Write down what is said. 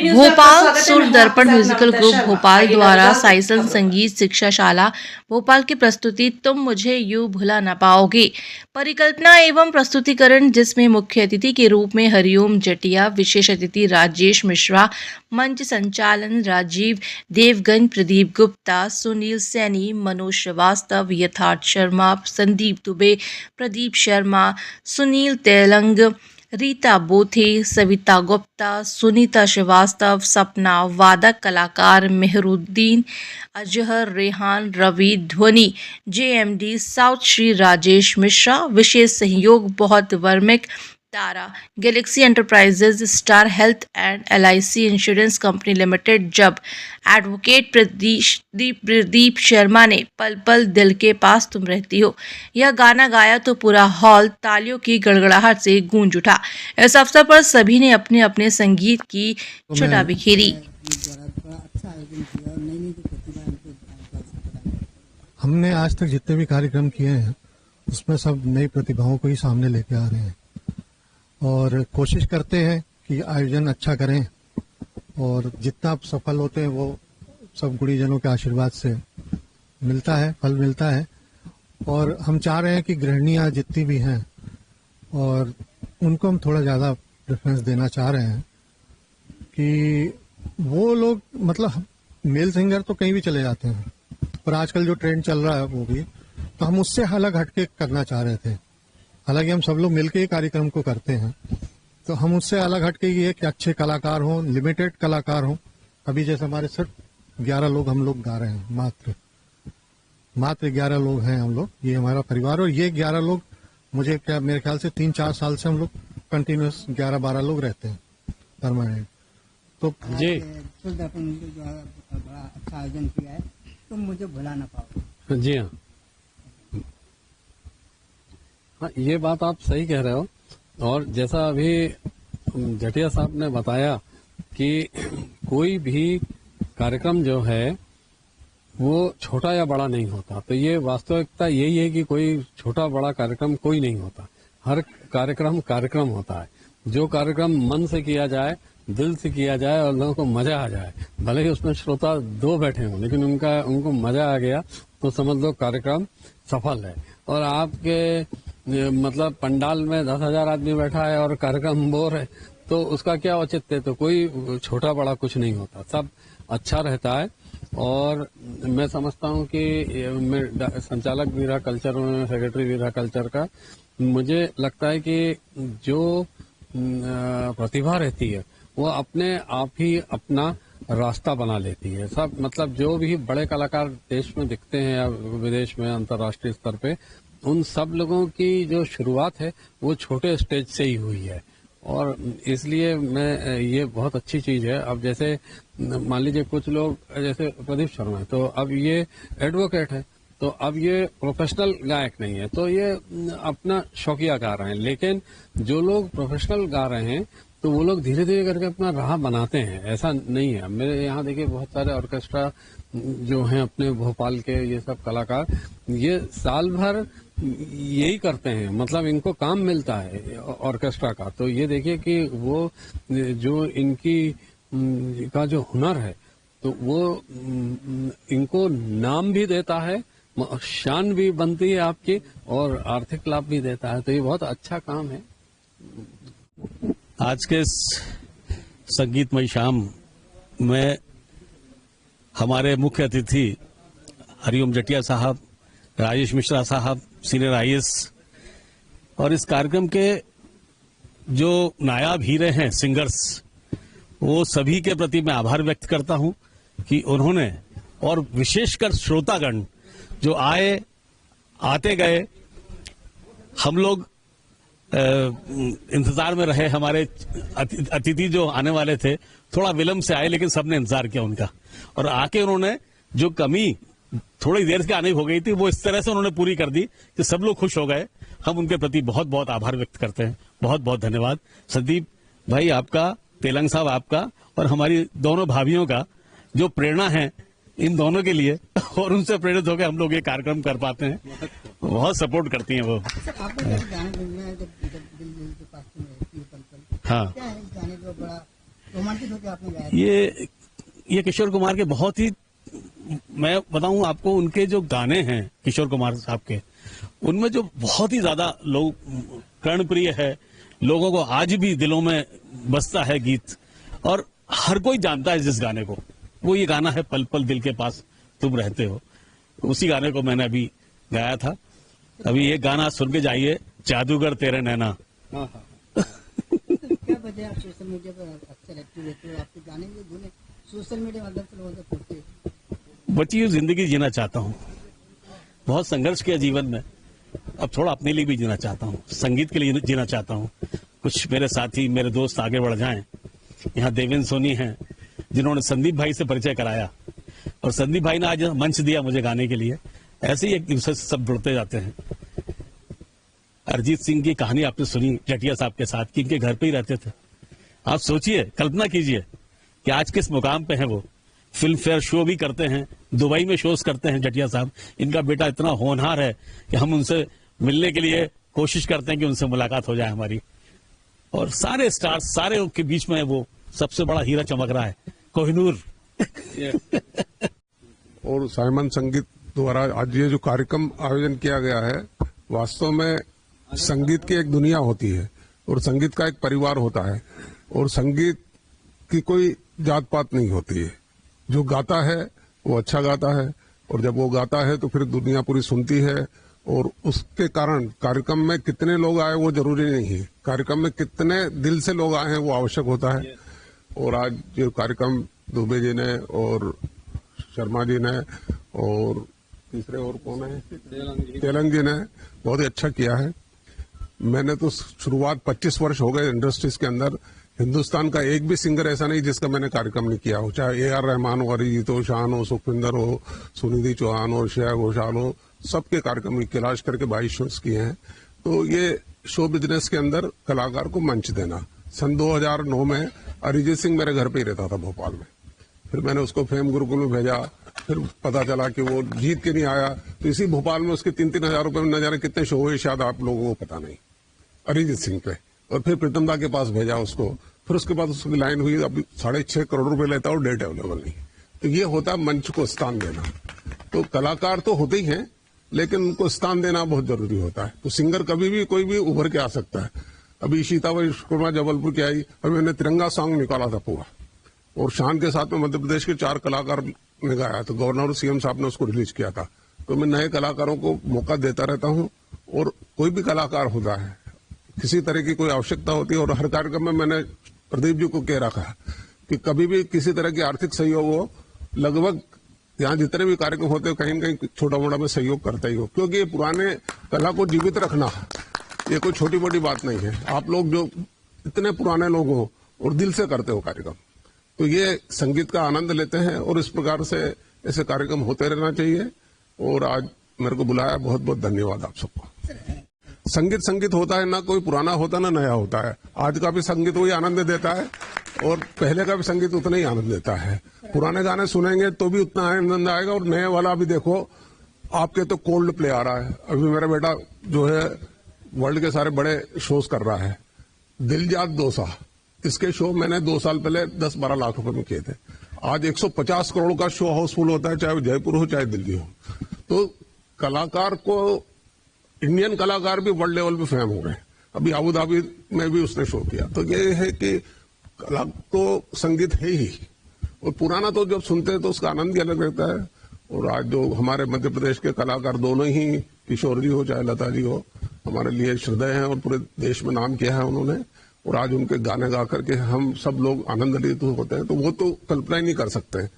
भोपाल सुर दर्पण musical group Bhopal द्वारा साइसन संगीत शिक्षाशाला भोपाल की प्रस्तुति तुम मुझे यूं भुला न पाओगे परिकल्पना एवं प्रस्तुतिकरण, जिसमें मुख्य अतिथि के रूप में हरिओम जटिया, विशेष अतिथि राजेश मिश्रा, मंच संचालन राजीव देवगन, प्रदीप गुप्ता, सुनील सैनी, मनोज श्रीवास्तव, यथार्थ शर्मा, संदीप दुबे, प्रदीप शर्मा, सुनील तेलंग, रीता बोथे, सविता गुप्ता, सुनीता श्रीवास्तव, सपना, वादक कलाकार मेहरुद्दीन, अजहर, रेहान, रवि, ध्वनि JMD साउथ श्री राजेश मिश्रा, विशेष सहयोग बहुत वर्मिक, Tara, galaxy enterprises, star health and LIC insurance company limited. जब एडवोकेट प्रदीप शर्मा ने पल पल दिल के पास तुम रहती हो यह गाना गाया तो पूरा हॉल तालियों की गड़गड़ाहट से गूंज उठा। इस अवसर पर सभी ने अपने अपने संगीत की छटा बिखेरी। हमने आज तक जितने भी कार्यक्रम किए हैं उसमें सब नई प्रतिभाओं को ही सामने लेके आ रहे हैं और कोशिश करते हैं कि आयोजन अच्छा करें और जितना सफल होते हैं वो सब गुणीजनों के आशीर्वाद से मिलता है, फल मिलता है। और हम चाह रहे हैं कि गृहिणियां जितनी भी हैं और उनको हम थोड़ा ज़्यादा प्रेफरेंस देना चाह रहे हैं कि वो लोग, मतलब मेल सिंगर तो कहीं भी चले जाते हैं पर आजकल जो ट्रेंड चल रहा है वो भी, तो हम उससे अलग हटके करना चाह रहे थे। हालांकि हम सब लोग मिलकर ही कार्यक्रम को करते हैं, तो हम उससे अलग हटके ये कि अच्छे कलाकार हों, लिमिटेड कलाकार हों। अभी जैसे हमारे सिर्फ 11 लोग हम लोग गा रहे हैं, मात्र 11 लोग हैं हम लोग, ये हमारा परिवार। और ये 11 लोग मुझे मेरे ख्याल से 3-4 साल से हम लोग कंटिन्यूस 11-12 लोग रहते हैं परमानेंट। तो जी बड़ा अच्छा आयोजन किया है, तुम मुझे भुला ना पाओ। जी हाँ, ये बात आप सही कह रहे हो। और जैसा अभी जटिया साहब ने बताया कि कोई भी कार्यक्रम जो है वो छोटा या बड़ा नहीं होता, तो ये वास्तविकता यही है कि कोई छोटा बड़ा कार्यक्रम कोई नहीं होता। हर कार्यक्रम होता है। जो कार्यक्रम मन से किया जाए, दिल से किया जाए और लोगों को मजा आ जाए, भले ही उसमें श्रोता 2 बैठे हों लेकिन उनको मजा आ गया तो समझ लो कार्यक्रम सफल है। और आपके मतलब पंडाल में 10,000 आदमी बैठा है और कार्यक्रम बोर है तो उसका क्या औचित्य है। तो कोई छोटा बड़ा कुछ नहीं होता, सब अच्छा रहता है। और मैं समझता हूँ कि मैं संचालक भी रहा कल्चर में, सेक्रेटरी भी रहा कल्चर का। मुझे लगता है कि जो प्रतिभा रहती है वो अपने आप ही अपना रास्ता बना लेती है। सब मतलब जो भी बड़े कलाकार देश में दिखते हैं या विदेश में अंतर्राष्ट्रीय स्तर पे, उन सब लोगों की जो शुरुआत है वो छोटे स्टेज से ही हुई है। और इसलिए मैं ये बहुत अच्छी चीज है। अब जैसे मान लीजिए कुछ लोग जैसे प्रदीप शर्मा है तो अब ये एडवोकेट है, तो अब ये प्रोफेशनल गायक नहीं है, तो ये अपना शौकिया गा रहे हैं। लेकिन जो लोग प्रोफेशनल गा रहे हैं तो वो लोग धीरे धीरे करके अपना राह बनाते हैं, ऐसा नहीं है। मेरे यहाँ देखिए बहुत सारे ऑर्केस्ट्रा जो हैं अपने भोपाल के, ये सब कलाकार ये साल भर यही करते हैं, मतलब इनको काम मिलता है ऑर्केस्ट्रा का। तो ये देखिए कि वो जो इनकी का जो हुनर है तो वो इनको नाम भी देता है, शान भी बनती है आपकी और आर्थिक लाभ भी देता है। तो ये बहुत अच्छा काम है। आज के इस संगीतमय शाम में हमारे मुख्य अतिथि हरिओम जटिया साहब, राजेश मिश्रा साहब, सीनियर IAS, और इस कार्यक्रम के जो नायाब हीरे हैं सिंगर्स, वो सभी के प्रति मैं आभार व्यक्त करता हूं कि उन्होंने, और विशेषकर श्रोतागण जो आते गए, हम लोग इंतजार में रहे। हमारे अतिथि जो आने वाले थे थोड़ा विलंब से आए लेकिन सबने इंतजार किया उनका, और आके उन्होंने जो कमी थोड़ी देर से आने हो गई थी वो इस तरह से उन्होंने पूरी कर दी कि सब लोग खुश हो गए। हम उनके प्रति बहुत बहुत आभार व्यक्त करते हैं। बहुत बहुत धन्यवाद संदीप भाई आपका, तेलंग साहब आपका, और हमारी दोनों भाभियों का जो प्रेरणा है इन दोनों के लिए, और उनसे प्रेरित होकर हम लोग ये कार्यक्रम कर पाते हैं। बहुत सपोर्ट करती हैं वो। हाँ, रोमांटिक होकर आपने गाया। ये किशोर कुमार के बहुत ही, मैं बताऊं आपको, उनके जो गाने हैं किशोर कुमार साहब के, उनमें जो बहुत ही ज्यादा लोग कर्णप्रिय है, लोगों को आज भी दिलों में बसता है गीत, और हर कोई जानता है जिस गाने को। वो ये गाना है पल पल दिल के पास तुम रहते हो। उसी गाने को मैंने अभी गाया था। अभी ये गाना सुन के जाइए, जादूगर तेरे नैना। हाँ हाँ। क्या वजह आप सोशल मीडिया पर अक्सर एक्टिव रहते हो, आपके गाने की धुनें सोशल मीडिया माध्यम से लोगों तक पहुंचती है? बची हुई जिंदगी जीना चाहता हूँ। बहुत संघर्ष किया जीवन में, अब थोड़ा अपने लिए भी जीना चाहता हूँ, संगीत के लिए जीना चाहता हूँ। कुछ मेरे साथी, मेरे दोस्त आगे बढ़ जाएं। यहाँ देवेंद्र सोनी हैं, जिन्होंने संदीप भाई से परिचय कराया, और संदीप भाई ने आज मंच दिया मुझे गाने के लिए। ऐसे ही एक दूसरे से सब जुड़ते जाते हैं। अरिजीत सिंह की कहानी आपने सुनी जटिया साहब के साथ, कि इनके घर पे ही रहते थे। आप सोचिए, कल्पना कीजिए कि आज किस मुकाम पे हैं वो। फिल्म फेयर शो भी करते हैं, दुबई में शोज करते हैं जटिया साहब। इनका बेटा इतना होनहार है कि हम उनसे मिलने के लिए कोशिश करते हैं कि उनसे मुलाकात हो जाए हमारी। और सारे स्टार्स, सारे के बीच में वो सबसे बड़ा हीरा चमक रहा है, कोहिनूर। और साइमन संगीत द्वारा आज ये जो कार्यक्रम आयोजन किया गया है, वास्तव में संगीत की एक दुनिया होती है और संगीत का एक परिवार होता है, और संगीत की कोई जात पात नहीं होती है। जो गाता है वो अच्छा गाता है, और जब वो गाता है तो फिर दुनिया पूरी सुनती है। और उसके कारण कार्यक्रम में कितने लोग आए वो जरूरी नहीं है, कार्यक्रम में कितने दिल से लोग आए हैं वो आवश्यक होता है। और आज जो कार्यक्रम दुबे जी ने और शर्मा जी ने और तीसरे और कौन है, तेलंग जी ने बहुत ही अच्छा किया है। मैंने तो शुरुआत 25 वर्ष हो गए इंडस्ट्रीज के अंदर, हिंदुस्तान का एक भी सिंगर ऐसा नहीं जिसका मैंने कार्यक्रम नहीं किया हो, चाहे ए आर रहमान हो, अरिजीत हो, शान हो, सुखविंदर हो, सुनिधि चौहान हो, श्रेया घोषाल हो, सबके कार्यक्रम कैलाश करके 22 शोज किए हैं। तो ये शो बिजनेस के अंदर कलाकार को मंच देना। सन 2009 में अरिजीत सिंह मेरे घर पे ही रहता था भोपाल में, फिर मैंने उसको फेम गुरुकुल में भेजा। फिर पता चला कि वो जीत के नहीं आया, तो इसी भोपाल में उसके 3-3 हजार रुपए में न जाने कितने शो हुए, शायद आप लोगों को पता नहीं, अरिजीत सिंह पे। और फिर प्रीतम दा के पास भेजा उसको, फिर उसके बाद उसकी लाइन हुई, अब 6.5 करोड़ रुपए लेता और डेट अवेलेबल नहीं। तो ये होता है मंच को स्थान देना। तो कलाकार तो होते ही हैं, लेकिन उनको स्थान देना बहुत जरूरी होता है। तो सिंगर कभी भी कोई भी उभर के आ सकता है। अभी सीता विश्वकर्मा जबलपुर की आई, अभी मैंने तिरंगा सॉन्ग निकाला था पूरा, और शान के साथ में मध्य प्रदेश के 4 कलाकार ने गाया, तो गवर्नर और सीएम साहब ने उसको रिलीज किया था। तो मैं नए कलाकारों को मौका देता रहता हूँ, और कोई भी कलाकार होता है, किसी तरह की कोई आवश्यकता होती है। और हर कार्यक्रम में मैंने प्रदीप जी को कह रखा है कि कभी भी किसी तरह की आर्थिक सहयोग हो, लगभग यहाँ जितने भी कार्यक्रम होते हैं कहीं न कहीं छोटा मोटा में सहयोग करता ही हो, क्योंकि ये पुराने कला को जीवित रखना ये कोई छोटी मोटी बात नहीं है। आप लोग जो इतने पुराने लोग हो और दिल से करते हो कार्यक्रम, तो ये संगीत का आनंद लेते हैं, और इस प्रकार से ऐसे कार्यक्रम होते रहना चाहिए। और आज मेरे को बुलाया, बहुत बहुत धन्यवाद आप सबको। संगीत होता है, ना कोई पुराना होता ना नया होता है। आज का भी संगीत वही आनंद देता है, और पहले का भी संगीत उतना ही आनंद देता है। पुराने गाने सुनेंगे तो भी उतना आनंद आएगा, और नए वाला भी देखो, आपके तो कोल्ड प्ले आ रहा है। अभी मेरा बेटा जो है वर्ल्ड के सारे बड़े शोज कर रहा है, दिलजात दोसा, इसके शो मैंने 2 साल पहले 10-12 लाख रुपए में किए थे। आज 150 करोड़ का शो हाउसफुल होता है, चाहे जयपुर हो चाहे दिल्ली हो। तो कलाकार को, इंडियन कलाकार भी वर्ल्ड लेवल पे फेम हो गए। अभी अबू धाबी में भी उसने शो किया। तो ये है कि कला तो संगीत है ही, और पुराना तो जब सुनते हैं तो उसका आनंद ही अलग रहता है। और आज जो हमारे मध्य प्रदेश के कलाकार दोनों ही, किशोर जी हो चाहे लता जी हो, हमारे लिए श्रद्धेय हैं और पूरे देश में नाम किया है उन्होंने। और आज उनके गाने गा करके हम सब लोग आनंदित होते हैं, तो वो तो कल्पना ही नहीं कर सकते हैं।